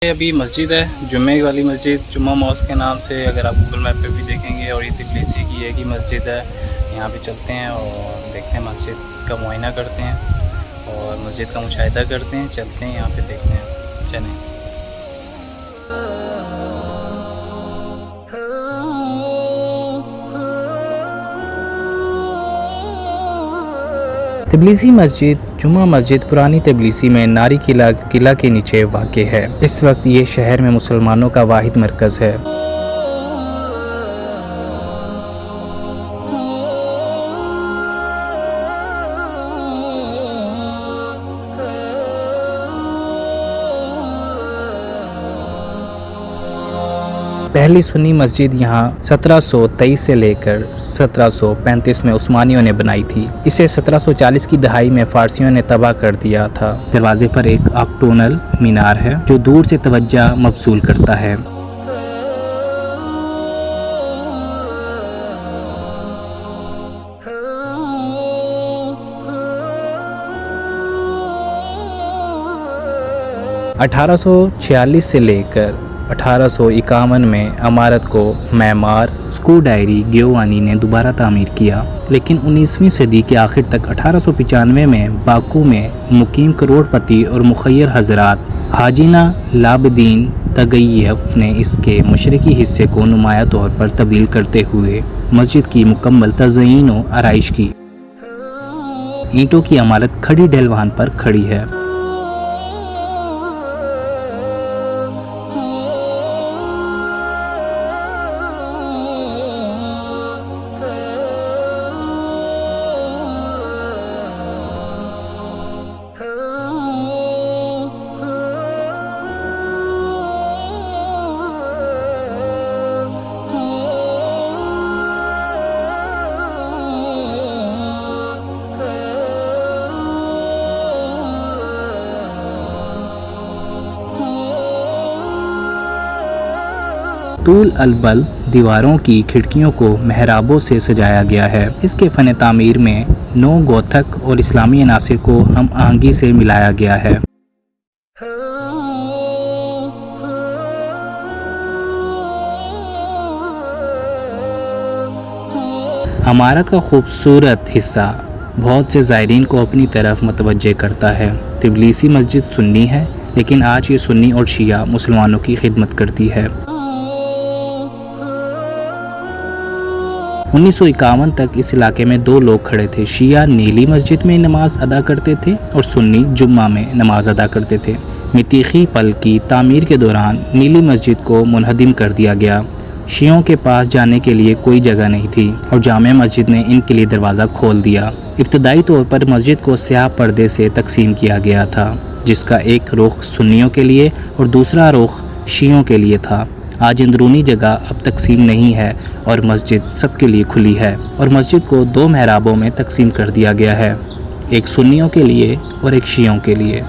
ये अभी मस्जिद है, जुम्मे वाली मस्जिद, जुम्मा मॉस्क के नाम से अगर आप गूगल मैप पे भी देखेंगे। और ये तिबलिसी की एक ही मस्जिद है। यहाँ पे चलते हैं और देखते हैं, मस्जिद का मुआयना करते हैं और मस्जिद का मुशाहिदा करते हैं। चलते हैं यहाँ पे, देखते हैं, चलें। तिबलिसी मस्जिद जुमा मस्जिद पुरानी तिबलिसी में नारी किला के नीचे वाक़ है। इस वक्त ये शहर में मुसलमानों का वाहिद मरकज़ है। पहली सुन्नी मस्जिद यहाँ 1723 से लेकर 1735 में उस्मानियों ने बनाई थी। इसे 1740 की दहाई में फारसियों ने तबाह कर दिया था। दरवाजे पर एक ऑक्टोनल मीनार है जो दूर से तवज्जो मबसूल करता है। (1846) से लेकर 1851 में इमारत को मैमार स्कूडायरी गियोवानी ने दोबारा तामीर किया, लेकिन 19वीं सदी के आखिर तक 1895 में बाकू में मुकीम करोड़पति और मुखय्यर हजरात हाजिना लाबदीन तगय्यफ ने इसके मशरकी हिस्से को नुमाया तौर पर तब्दील करते हुए मस्जिद की मुकम्मल तज़यीन व आराइश की। ईंटों की इमारत खड़ी ढलवान पर खड़ी है। तूल अलबल दीवारों की खिड़कियों को मेहराबों से सजाया गया है। इसके फ़न तामीर में नौ गोथक और इस्लामी अनासिर को हम आहंगी से मिलाया गया है। इमारत का खूबसूरत हिस्सा बहुत से ज़ायरीन को अपनी तरफ मुतवज्जे करता है। तिबलिसी मस्जिद सुन्नी है, लेकिन आज ये सुन्नी और शिया मुसलमानों की खिदमत करती है। 1951 तक इस इलाके में दो लोग खड़े थे। शिया नीली मस्जिद में नमाज अदा करते थे और सुन्नी जुम्मा में नमाज अदा करते थे। मितीखी पल की तामीर के दौरान नीली मस्जिद को मुनहदिम कर दिया गया। शियों के पास जाने के लिए कोई जगह नहीं थी और जामे मस्जिद ने इनके लिए दरवाज़ा खोल दिया। इब्तदाई तौर पर मस्जिद को स्याह पर्दे से तकसीम किया गया था, जिसका एक रुख सुन्नियों के लिए और दूसरा रुख शियों के लिए था। आज अंदरूनी जगह अब तकसीम नहीं है और मस्जिद सबके लिए खुली है और मस्जिद को दो मेहराबों में तकसीम कर दिया गया है, एक सुन्नियों के लिए और एक शियों के लिए।